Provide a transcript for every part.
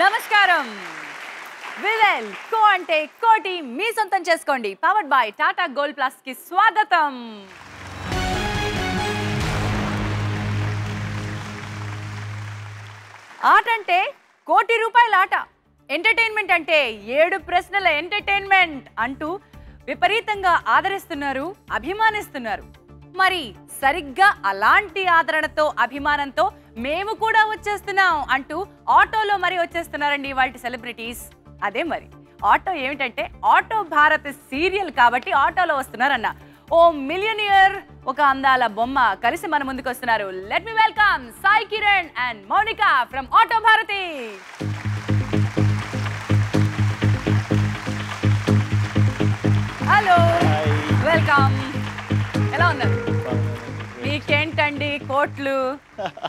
నమస్కారం. వివెల్ కో అంటే కోటి మీ సొంతం చేసుకోండి. Powered by Tata gold plus కి స్వాగతం. ఆట అంటే కోటి రూపాయల ఆట. ఎంటర్టైన్మెంట్ అంటే 7 ప్రశ్నల ఎంటర్టైన్మెంట్ అంటూ విపరీతంగా ఆదరిస్తున్నారు, అభిమానిస్తున్నారు. మరి సరిగ్గా అలాంటి ఆదరణతో అభిమానంతో మేము కూడా వచ్చేస్తున్నాం అంటూ ఆటోలో మరి వచ్చేస్తున్నారండి వాళ్ళ సెలబ్రిటీస్. అదే మరి ఆటో ఏమిటంటే ఆటో భారత్ సీరియల్ కాబట్టి ఆటోలో వస్తున్నారన్న. ఓ మిలియనియర్, ఒక అందాల బొమ్మ కలిసి మన ముందుకు వస్తున్నారు. Let me welcome Sai Kiran and Mounika from auto Bharathi. Hello, welcome. ఎలా ఉన్నారు? మీకేంటండి కోట్లు,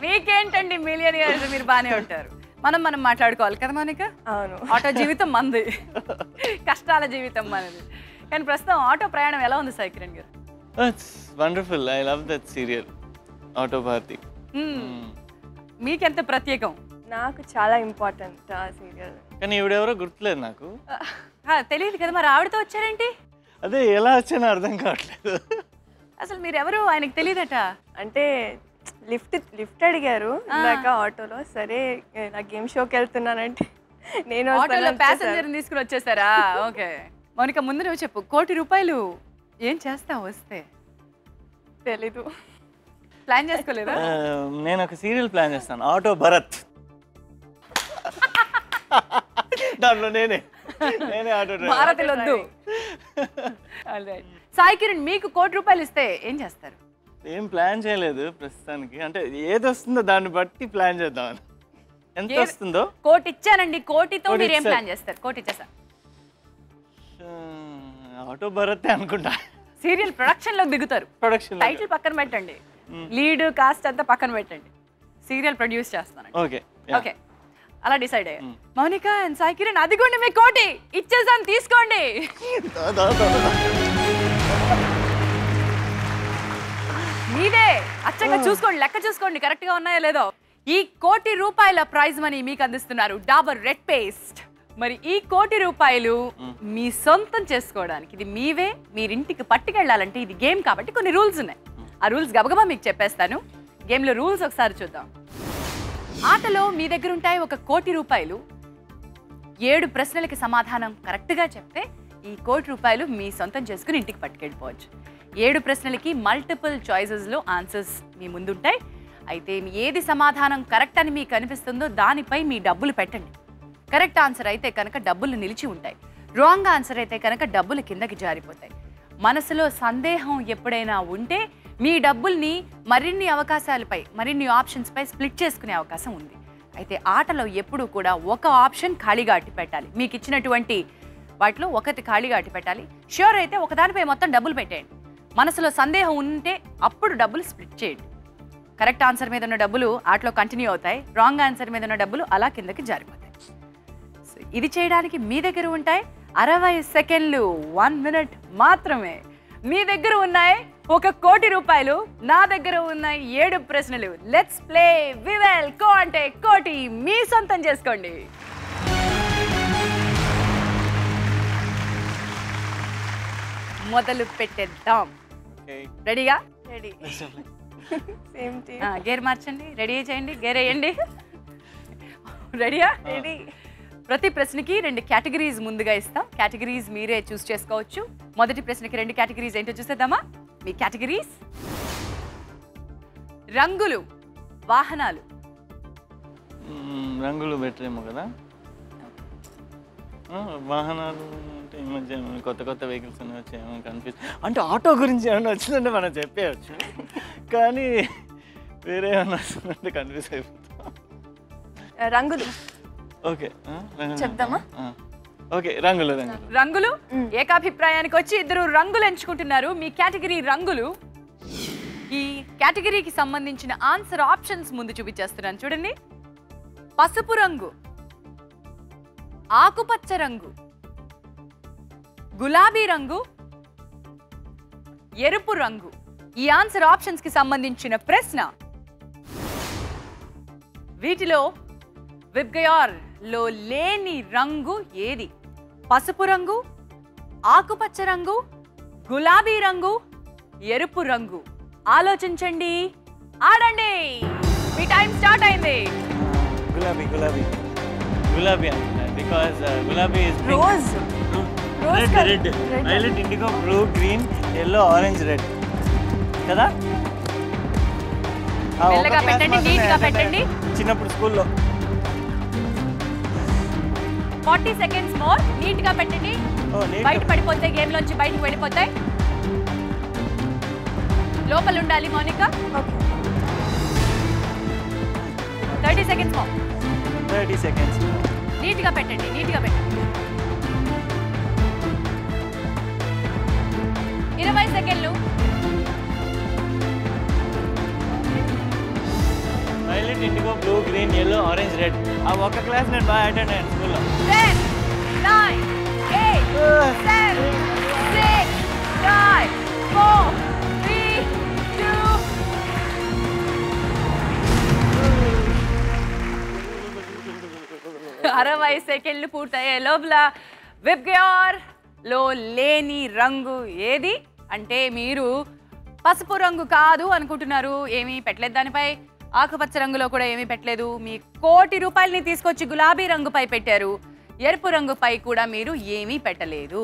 మీకేంటండి మిలియనియర్స్, మీరు బాగానే ఉంటారు. మనం మాట్లాడుకోవాలి కదా మౌనిక. అవును, ఆటో జీవితం మనది, కష్టాల జీవితం మనది. కానీ ప్రస్తుతం ఆటో ప్రయాణం ఎలా ఉంది సాయి కిరణ్ గారు? It's wonderful. I love that serial, Auto Bharati. మీకెంత ప్రత్యేకం? నాకు చాలా ఇంపార్టెంట్ ఆ సీరియల్. కానీ ఈవిడెవరో గుర్తులేదు నాకు. తెలియదు కదా, మరి ఆవిడతో వచ్చారేంటి? అదే ఎలా వచ్చానో అర్థం కావట్లేదు. అసలు మీరు ఎవరు ఆయనకు తెలియదట. అంటే లిఫ్ట్ అడిగారు ఇందాక ఆటోలో. సరే నా గేమ్ షోకి వెళ్తున్నానంటే నేను ఆటోలో ప్యాసింజర్ తీసుకుని వచ్చేసారా? ఓకే మౌనిక, ముందు నువ్వు చెప్పు, ₹1 కోటి ఏం చేస్తావు వస్తే? తెలీదు, ప్లాన్ చేసుకోలేదా? నేను ఒక సీరియల్ ప్లాన్ చేస్తాను, ఆటో భరత్. దాంట్లో నేనే ఆటో భారతిలో వద్దు. సాయి కిరణ్, మీకు ₹1 కోటి ఇస్తే ఏం చేస్తారు? ఏం ప్లాన్ చేయలేదు ప్రస్తుతానికి. అంటే ఏది వస్తుందో దాన్ని బట్టి ప్లాన్ చేద్దామని. ఎంత వస్తుందో. ₹1 కోటి ఇచ్చానండి, కోటితో మీరు ఏం ప్లాన్ చేస్తారు? ₹1 కోటి ఇచ్చేసా. ఆటో భరత్ అనుకుంటా. సీరియల్ ప్రొడక్షన్ లో దిగుతారు. ప్రొడక్షన్ టైటిల్ పక్కన పెట్టండి, లీడ్ కాస్ట్ అంతా పక్కన పెట్టండి, సీరియల్ ప్రొడ్యూస్ చేస్తాను. ఓకే ఓకే, అలా డిసైడ్ అయ్యారు. మౌనిక అండ్ సాయి కిరణ్, అదిగోండి మీ ₹1 కోటి ఇచ్చేసాను, తీసుకోండి. మీదే, అచ్చంగా చూసుకోండి, లెక్క చూసుకోండి కరెక్ట్ గా ఉన్నాయో లేదో. ఈ ₹1 కోటి ప్రైజ్ మనీ మీకు అందిస్తున్నారు డాబర్ రెడ్ పేస్ట్. మరి ఈ ₹1 కోటి మీ సొంతం చేసుకోవడానికి, ఇది మీవే, మీరింటికి పట్టుకెళ్ళాలంటే ఇది గేమ్ కాబట్టి కొన్ని రూల్స్ ఉన్నాయి. ఆ రూల్స్ గబగబా మీకు చెప్పేస్తాను. గేమ్లో రూల్స్ ఒకసారి చూద్దాం. ఆటలో మీ దగ్గర ఉంటాయి ₹1 కోటి. 7 ప్రశ్నలకి సమాధానం కరెక్ట్గా చెప్తే ఈ ₹1 కోటి మీ సొంతం చేసుకుని ఇంటికి పట్టుకెళ్ళిపోవచ్చు. 7 ప్రశ్నలకి మల్టిపుల్ చాయిసెస్లో ఆన్సర్స్ మీ ముందుంటాయి. అయితే ఏది సమాధానం కరెక్ట్ అని మీకు అనిపిస్తుందో దానిపై మీ డబ్బులు పెట్టండి. కరెక్ట్ ఆన్సర్ అయితే కనుక డబ్బులు నిలిచి ఉంటాయి, రాంగ్ ఆన్సర్ అయితే కనుక డబ్బులు కిందకి జారిపోతాయి. మనసులో సందేహం ఎప్పుడైనా ఉంటే మీ డబ్బుల్ని మరిన్ని అవకాశాలపై, మరిన్ని ఆప్షన్స్పై స్ప్లిట్ చేసుకునే అవకాశం ఉంది. అయితే ఆటలో ఎప్పుడూ కూడా ఒక ఆప్షన్ ఖాళీగా అట్టి పెట్టాలి. మీకు ఇచ్చినటువంటి వాటిలో ఒకటి ఖాళీగా అట్టి పెట్టాలి. ష్యూర్ అయితే ఒకదానిపై మొత్తం డబ్బులు పెట్టేయండి. మనసులో సందేహం ఉంటే అప్పుడు డబ్బులు స్ప్లిట్ చేయండి. కరెక్ట్ ఆన్సర్ మీద ఉన్న డబ్బులు ఆటలో కంటిన్యూ అవుతాయి, రాంగ్ ఆన్సర్ మీద ఉన్న డబ్బులు అలా కిందకి జారిపోతాయి. ఇది చేయడానికి మీ దగ్గర ఉంటాయి 60 సెకండ్లు, 1 మినిట్ మాత్రమే. మీ దగ్గర ఉన్నాయి ₹1 కోటి, నా దగ్గర ఉన్నాయి 7 ప్రశ్నలు. లెట్స్ ప్లే వివెల్ కో అంటే కోటి మీ సొంతం చేసుకోండి. మొదలు పెట్టేద్దాం. రెడీగా? రెడీ. Same team. గేర్ మార్చండి, రెడీ చేయండి, గేర్ వేయండి. రెడీయా? రెడీ. ప్రతి ప్రశ్నకి 2 కేటగిరీస్ ముందుగా ఇస్తాం. కేటగిరీస్ మీరే చూస్ చేసుకోవచ్చు. మొదటి ప్రశ్నకి 2 కేటగిరీస్ ఏంటో చూసేద్దామా? మీ కేటగిరీస్: రంగులు, వాహనాలు. రంగులు బెటరేమో కదా. వాహనాలు అంటే ఈ మధ్య కొత్త వెహికల్స్ అన్నీ వచ్చాయేమో కన్ఫ్యూజ్. అంటే ఆటో గురించి ఏమన్నా వచ్చిందంటే మనం చెప్పేయచ్చు, కానీ వేరే ఏమన్నా వస్తుందంటే కన్ఫ్యూజ్ అయిపోతాం. రంగులు. ఓకే, చెప్దామా? ఓకే, రంగులు. రంగులు ఏకాభిప్రాయానికి వచ్చి ఇద్దరు రంగులు ఎంచుకుంటున్నారు. మీ కేటగిరీ రంగులు. ఈ కేటగిరీకి సంబంధించిన ఆన్సర్ ఆప్షన్స్ ముందు చూపించేస్తున్నాను చూడండి. పసుపు రంగు, ఆకుపచ్చ రంగు, గులాబీ రంగు, ఎరుపు రంగు. ఈ ఆన్సర్ ఆప్షన్స్ కి సంబంధించిన ప్రశ్న: వీటిలో విబ్గయార్ లో లేని రంగు ఏది? పసుపు రంగు, ఆకుపచ్చ రంగు, గులాబీ రంగు, ఎరుపు రంగు. ఆలోచించండి, ఆడండి. మీ టైం స్టార్ట్ అయింది. గులాబీ గులాబీ గులాబీ అంటున్నారు బికాస్ గులాబీ is rose red red violet IndiGo blue green yellow orange red కదా. మెల్లగా పెట్టండి, నీట్గా పెట్టండి. చిన్నప్పుడు స్కూల్లో 40 seconds మోర్. నీట్గా పెట్టండి. బయట పడిపోతాయి, గేమ్ లోంచి బయటకు వెళ్ళిపోతాయి. లోపల ఉండాలి మౌనిక. 30 seconds more. 30 seconds. నీట్గా పెట్టండి, నీట్గా పెట్టండి. 20 సెకండ్లు. Violet IndiGo blue green yellow orange red. ఆ ఒక్క క్లాస్ నేను బాగా అటెండ్ అయ్యాను స్కూల్లో. 10, 9, 8, 7, 6, 5, 4, 3, 2. 60 సెకండ్లు పూర్తయ్యే లోపల విబ్గయోర్ లో లేని రంగు ఏది? అంటే మీరు పసుపు రంగు కాదు అనుకుంటున్నారు, ఏమీ పెట్టలేదు దానిపై. ఆకుపచ్చ రంగులో కూడా ఏమీ పెట్టలేదు. మీ ₹1,00,00,000 తీసుకొచ్చి గులాబీ రంగుపై పెట్టారు. ఎరుపు రంగుపై కూడా మీరు ఏమీ పెట్టలేదు.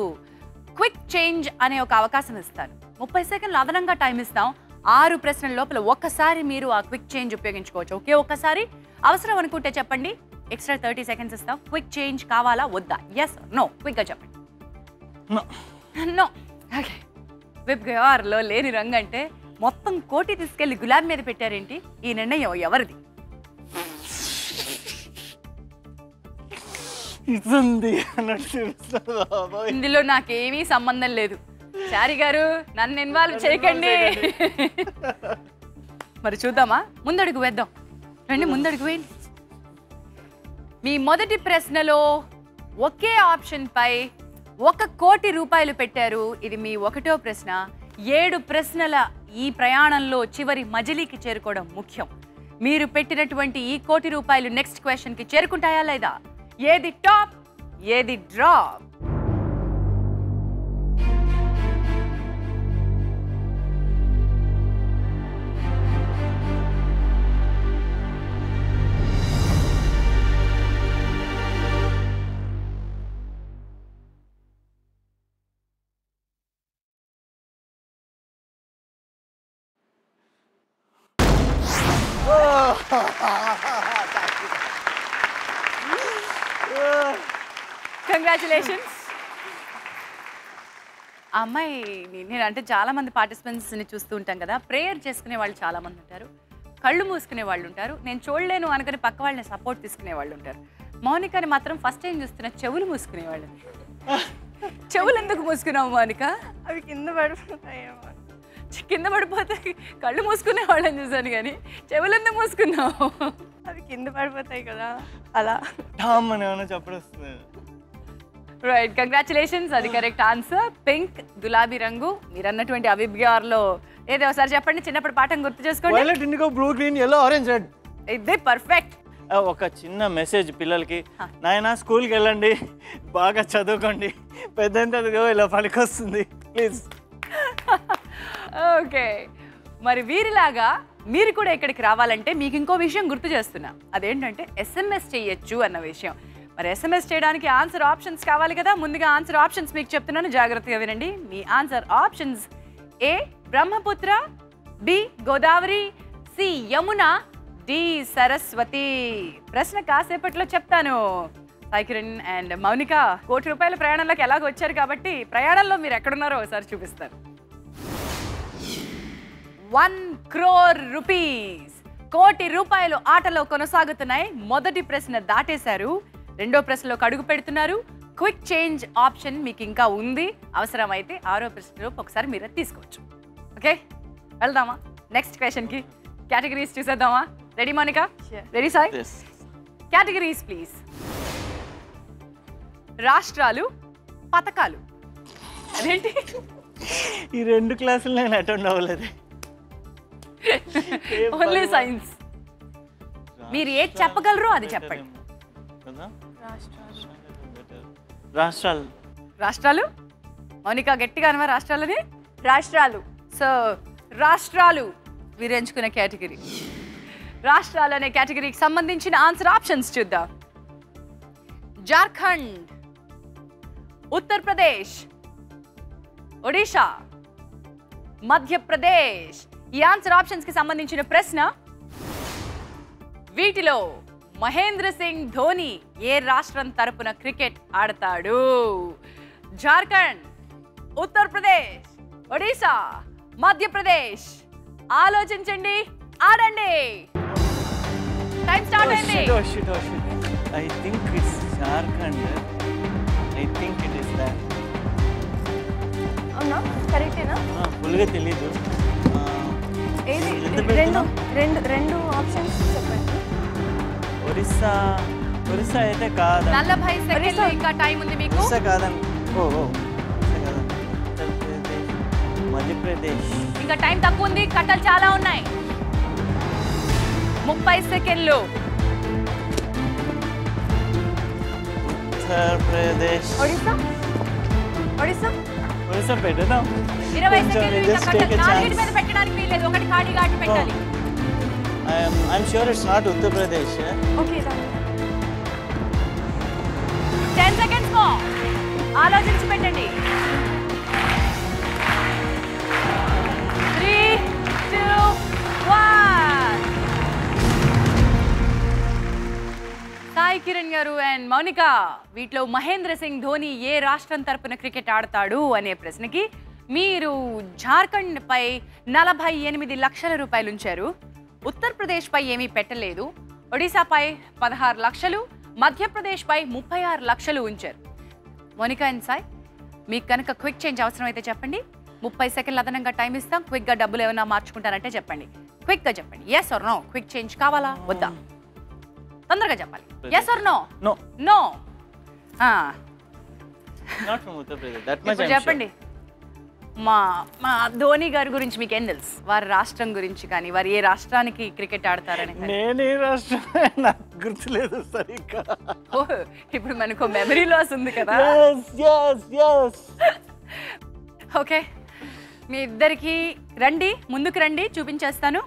క్విక్ చేంజ్ అనే ఒక అవకాశం ఇస్తాను. 30 సెకండ్లు అదనంగా టైం ఇస్తాం. 6 ప్రశ్నల లోపల ఒక్కసారి మీరు ఆ క్విక్ చేంజ్ ఉపయోగించుకోవచ్చు. ఒకే ఒక్కసారి. అవసరం అనుకుంటే చెప్పండి. ఎక్స్ట్రా 30 సెకండ్స్ ఇస్తాం. క్విక్ చేంజ్ కావాలా వద్దా? ఎస్ నో, క్విక్గా చెప్పండి. నో. ఓకే. విబ్గయోర్లో లేని రంగు అంటే మొత్తం కోటి తీసుకెళ్లి గులాబీ మీద పెట్టారేంటి? ఈ నిర్ణయం ఎవరిది? ఇందులో నాకేమీ సంబంధం లేదు. చారి గారు, నన్ను ఇన్వాల్వ్ చేయకండి. మరి చూద్దామా? ముందడుగు వేద్దాం. రండి, ముందడుగు వేయండి. మీ మొదటి ప్రశ్నలో ఒకే ఆప్షన్ పై ₹1,00,00,000 పెట్టారు. ఇది మీ 1వ ప్రశ్న. 7 ప్రశ్నల ఈ ప్రయాణంలో చివరి మజిలీకి చేరుకోవడం ముఖ్యం. మీరు పెట్టినటువంటి ఈ ₹1,00,00,000 నెక్స్ట్ క్వశ్చన్ కి చేరుకుంటాయా లేదా? ఏది టాప్, ఏది డ్రాప్? కంగ్రాచులేషన్స్. ఆ అమ్మాయి, నేను అంటే చాలా మంది పార్టిసిపెంట్స్ని చూస్తూ ఉంటాం కదా, ప్రేయర్ చేసుకునే వాళ్ళు చాలా మంది ఉంటారు, కళ్ళు మూసుకునే వాళ్ళు ఉంటారు, నేను చూడలేను అనుకుని పక్క వాళ్ళని సపోర్ట్ తీసుకునే వాళ్ళు ఉంటారు. మౌనికని మాత్రం ఫస్ట్ టైం చూస్తున్న చెవులు మూసుకునే వాళ్ళు. చెవులు ఎందుకు మూసుకున్నావు మౌనిక? అవి కింద పడిపోతాయేమో. కింద పడిపోతే కళ్ళు మూసుకునే వాళ్ళని చూసాను, కానీ చెవులు ఎందుకు మూసుకున్నావు? అవి కింద పడిపోతాయి కదా, అలా. టామ్ అని ఏమైనా చెప్పడొస్తుంది. Right, congratulations. అది కరెక్ట్ ఆన్సర్. పింక్, గులాబీ రంగు. మీరు అన్నటువంటి అవిబ్యార్లో ఏదో ఒకసారి చెప్పండి, చిన్నప్పుడు పాఠం గుర్తు చేసుకోండి. Violet IndiGo blue green yellow orange red. ఇదే పర్ఫెక్ట్. ఒక చిన్న మెసేజ్ పిల్లలకి, నాయన స్కూల్కి వెళ్ళండి, బాగా చదువుకోండి, పెద్ద ఇలా పనికొస్తుంది ప్లీజ్. ఓకే, మరి వీరిలాగా మీరు కూడా ఇక్కడికి రావాలంటే మీకు ఇంకో విషయం గుర్తు చేస్తున్నా. అదేంటంటే SMS చేయొచ్చు అన్న విషయం. మరి SMS చేయడానికి ఆన్సర్ ఆప్షన్స్ కావాలి కదా. ముందుగా ఆన్సర్ ఆప్షన్స్ మీకు చెప్తున్నాను, జాగ్రత్తగా వినండి. మీ answer options: A Brahmaputra, B Godavari, C Yamuna, D Saraswati. ప్రశ్న కాసేపట్లో చెప్తాను. సాయి కిరణ్ అండ్ మౌనిక ₹1,00,00,000 ప్రయాణంలోకి ఎలాగో వచ్చారు కాబట్టి ప్రయాణంలో మీరు ఎక్కడున్నారో ఒకసారి చూపిస్తారు. ₹1,00,00,000 ₹1,00,00,000 ఆటలో కొనసాగుతున్నాయి. మొదటి ప్రశ్న దాటేశారు, రెండో ప్రశ్నలోకి అడుగు పెడుతున్నారు. క్విక్ చేంజ్ ఆప్షన్ మీకు ఇంకా ఉంది. అవసరమైతే 6వ ప్రశ్నలోపు ఒకసారి మీరు తీసుకోవచ్చు. ఓకే, వెళ్దామా నెక్స్ట్ క్వశ్చన్కి? కేటగిరీస్ చూసేద్దామా? Ready Mounika? Ready Sai? Categories please. రాష్ట్రాలు, పథకాలు. అదేంటి ఈ 2 క్లాసులు నేను అటెండ్ అవ్వలేదు. Only science. మీరు ఏది చెప్పగలరో అది చెప్పండి. రాష్ట్రాలు. రాష్ట్రాలు. మౌనిక గట్టిగా అనవా రాష్ట్రాలని. రాష్ట్రాలు. సో రాష్ట్రాలు మీరు ఎంచుకునే కేటగిరీ. రాష్ట్రాలు అనే కేటగిరీకి సంబంధించిన ఆన్సర్ ఆప్షన్స్ చూద్దాం. జార్ఖండ్, ఉత్తరప్రదేశ్, ఒడిషా, మధ్యప్రదేశ్. ఈ ఆన్సర్ ఆప్షన్స్ కి సంబంధించిన ప్రశ్న, వీటిలో మహేంద్ర సింగ్ ధోని ఏ రాష్ట్రం తరపున క్రికెట్ ఆడతాడు? జార్ఖండ్, ఉత్తరప్రదేశ్, ఒడిశా, మధ్యప్రదేశ్. ఆలోచించండి, ఆడండి. టైం స్టార్ట్ అయింది. I think it's Jharkhand. I think it is that. అవునా? కరెక్టేనా? ఫుల్గా తెలీదు. ఏది? ఎంత రెండు పెడుతున్నావు? రెండు రెండు ఆప్షన్స్ చెప్పండి. ఒరిస్సా. ఒరిస్సా అయితే కాదు. 40 సెకండ్లు ఇంకా టైం ఉంది మీకు. ఒరిస్సా కాదని. ఒరిస్సా కాదని. ఉత్తరప్రదేశ్, మధ్యప్రదేశ్. ఇంకా టైం తక్కువ ఉంది, కట్టలు చాలా ఉన్నాయి. 30 సెకండ్లు. ఉత్తరప్రదేశ్. ఒడిశా. ఒడిశా. ఒరిస్సా పెట్టదా? 20 సెకండ్లు. ఇంకా కట్టలు నాలుగింటి మీద పెట్టడానికి వీల్లేదు, ఒకటి ఖాళీగా అటు పెట్టాలి. I'm sure it's not Uttar Pradesh. Okay రా. 10 సెకండ్స్ మో. ఆలోచించి పెట్టండి. 3, 2, 1. సాయి కిరణ్ గారు అండ్ మౌనిక, వీటిలో మహేంద్ర సింగ్ ధోని ఏ రాష్ట్రం తరపున క్రికెట్ ఆడతాడు అనే ప్రశ్నకి మీరు జార్ఖండ్ పై 48 లక్షల రూపాయలు ఉంచారు. ఉత్తరప్రదేశ్ పై ఏమీ పెట్టలేదు. ఒడిశాపై 16 లక్షలు, మధ్యప్రదేశ్ పై 36 లక్షలు ఉంచారు. మోనికా అండ్ సాయ్, మీకు కనుక క్విక్ చేంజ్ అవసరం అయితే చెప్పండి. 30 సెకండ్లు అదనంగా టైం ఇస్తాం. క్విక్గా డబ్బులు ఏమైనా మార్చుకుంటారంటే చెప్పండి. క్విక్గా చెప్పండి. Yes or no. Quick change కావాలా వద్దా? తొందరగా చెప్పాలి. Yes or no? No. No. Not from Uttar Pradesh. That much ఇప్పుడు I'm చెప్పండి. మా ధోని గారి గురించి మీకు ఏం తెలుసు? వారి రాష్ట్రం గురించి కానీ, వారు ఏ రాష్ట్రానికి క్రికెట్ ఆడతారని. నేను ఏ రాష్ట్రం నాకు గుర్తులేదు సరిగ్గా. ఇప్పుడు మనకు మెమరీ లాస్ ఉంది కదా. ఓకే, మీ ఇద్దరికి రండి, ముందుకు రండి, చూపించేస్తాను.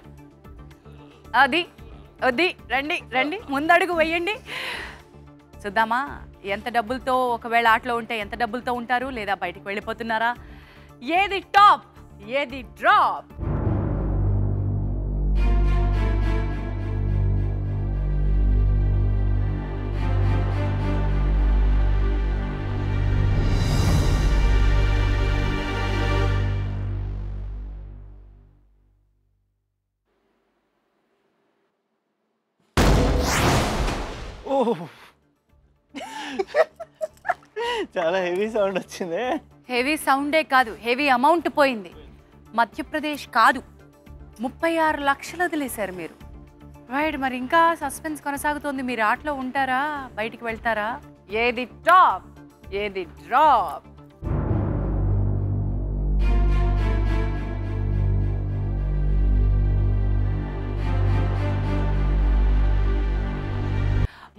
అది వద్ది, రండి రండి, ముందడుగు వేయండి. చూద్దామా ఎంత డబ్బులతో, ఒకవేళ ఆటలో ఉంటే ఎంత డబ్బులతో ఉంటారు, లేదా బయటికి వెళ్ళిపోతున్నారా? ఏది టాప్, ఏది డ్రాప్? చాలా హెవీ సౌండ్ వచ్చింది. హెవీ సౌండే కాదు, హెవీ అమౌంట్ పోయింది. మధ్యప్రదేశ్ కాదు, 36 లక్షలు వదిలేశారు మీరు. రైట్, మరి ఇంకా సస్పెన్స్ కొనసాగుతోంది. మీరు ఆటలో ఉంటారా, బయటికి వెళ్తారా? ఏది టాప్, ఏది డ్రాప్?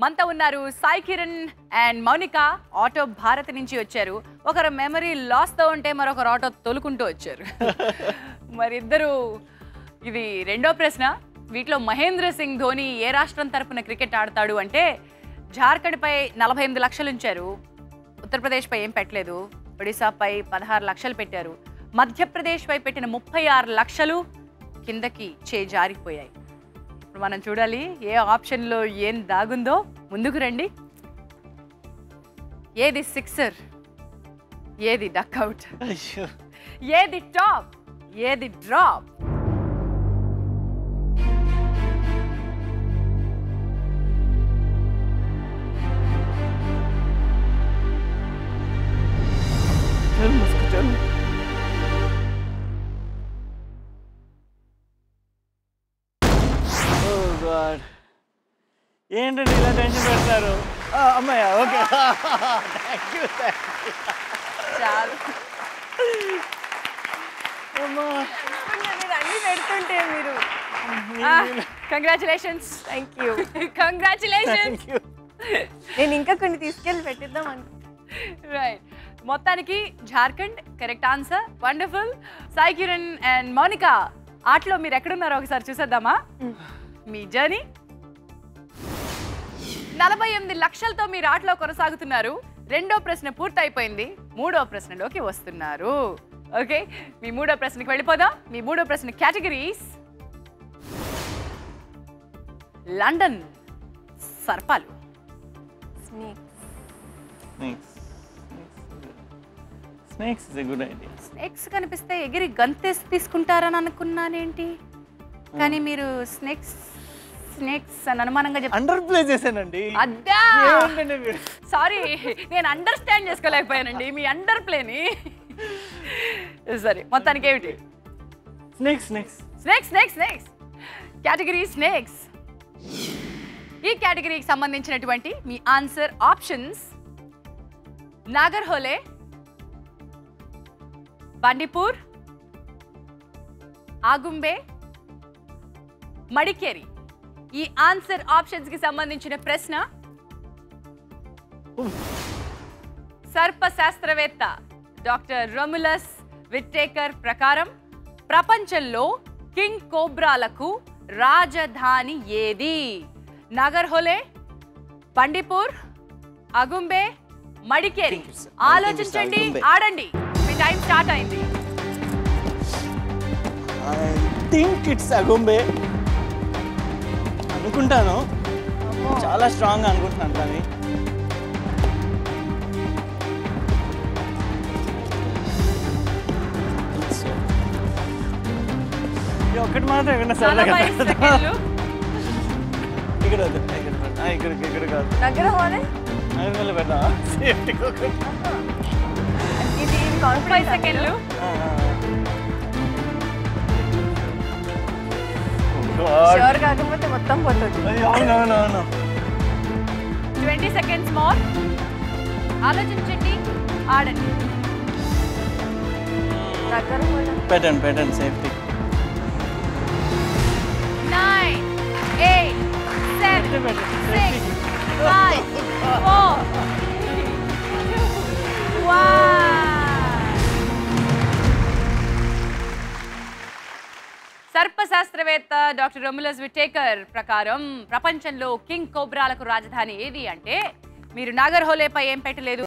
మనతో ఉన్నారు సాయి కిరణ్ అండ్ మౌనిక. ఆటో భారత్ నుంచి వచ్చారు. ఒకరు మెమరీ లాస్తో ఉంటే మరొకరు ఆటో తోలుకుంటూ వచ్చారు. మరిద్దరు, ఇది రెండో ప్రశ్న. వీటిలో మహేంద్ర సింగ్ ధోని ఏ రాష్ట్రం తరపున క్రికెట్ ఆడతాడు అంటే, జార్ఖండ్పై 48 లక్షలు ఉంచారు. ఉత్తరప్రదేశ్పై ఏం పెట్టలేదు. ఒడిశాపై 16 లక్షలు పెట్టారు. మధ్యప్రదేశ్పై పెట్టిన 36 లక్షలు కిందకి జారిపోయాయి. ఇప్పుడు మనం చూడాలి ఏ ఆప్షన్లో ఏం దాగుందో. ముందుకు రండి. ఏది సిక్సర్, ఏది డక్అవుట్, ఏది టాప్, ఏది డ్రాప్? ఏంటండి ఇలా టెన్షన్ పెడతారు? అమ్మాయ్యా, ఓకే. చాలు. అన్ని పెడుతుంటే మీరు. కంగ్రాచులేషన్స్. Thank you. కంగ్రాచులేషన్స్. నేను ఇంకా కొన్ని తీసుకెళ్ళి పెట్టిద్దాం రైట్, మొత్తానికి Jharkhand correct answer. Wonderful. Sai Kiran and Mounika, ఆటలో మీరు ఎక్కడున్నారో ఒకసారి చూసేద్దామా? మీ జర్నీ 48 లక్షలతో మీరు ఆటలో కొనసాగుతున్నారు. రెండో ప్రశ్న పూర్తయిపోయింది, మూడో ప్రశ్నలోకి వస్తున్నారు. ఓకే, మీ మూడో ప్రశ్నకి వెళ్ళిపోదాం. మీ మూడో ప్రశ్న కేటగిరీస్ లండన్ సర్పాలు. Snakes is a good idea. Snakes కనిపిస్తే ఎగిరి గంతేసి తీసుకుంటారని అనుకున్నానేంటి, కానీ మీరు స్నేక్స్ స్నేక్స్ అని అనుమానంగా అండర్ ప్లే చేశానండి. అద్దా, ఏముందండి మీరు? సారీ, నేను అండర్స్టాండ్ చేసుకోలేకపోయానండి మీ అండర్ ప్లేని. సరే, మొత్తానికి ఏమిటి? Snakes snakes snakes snakes snakes category snakes. ఈ కేటగిరీకి సంబంధించినటువంటి మీ ఆన్సర్ ఆప్షన్స్ నాగర్హోలే, బండిపూర్, ఆగుంబే, మడికేరి. ఈ ఆన్సర్ ఆప్షన్స్ కి సంబంధించిన ప్రశ్న సర్ప శాస్త్రవేత్త డాక్టర్ రొములస్ విట్టేకర్ ప్రకారం ప్రపంచంలో కింగ్ కోబ్రాలకు రాజధాని ఏది? నాగర్హోలే, బండిపూర్, అగుంబే, మడికేరి. ఆలోచించండి, ఆడండి. మీ టైం స్టార్ట్ అయింది. ఐ థింక్ ఇట్స్ అగుంబే అనుకుంటాను, చాలా స్ట్రాంగ్ అనుకుంటున్నాను. కానీ ఒక్కటి మాత్రం విన్నా సార్. 40 సెకండ్లు. ఇక్కడ వద్దు, ఇక్కడ కాదు, దగ్గర పోలే నగరంలో పెడతా సేఫ్టీ. ఇది 5 సెకండ్లు. షూర్ కాకపోతే మొత్తం పోతుంది. అవునవునవును. 20 seconds more. ఆలోచించండి, ఆడండి. దగ్గర పోలే. పెట్టండి సేఫ్టీ. 9, 8, 7, 6, 5, 4, 1. సర్పశాస్త్రవేత్త డాక్టర్ రొములస్ విట్టేకర్ ప్రకారం ప్రపంచంలో కింగ్ కోబ్రాలకు రాజధాని ఏది అంటే మీరు నాగర్హోలేపై ఏం పెట్టలేదు.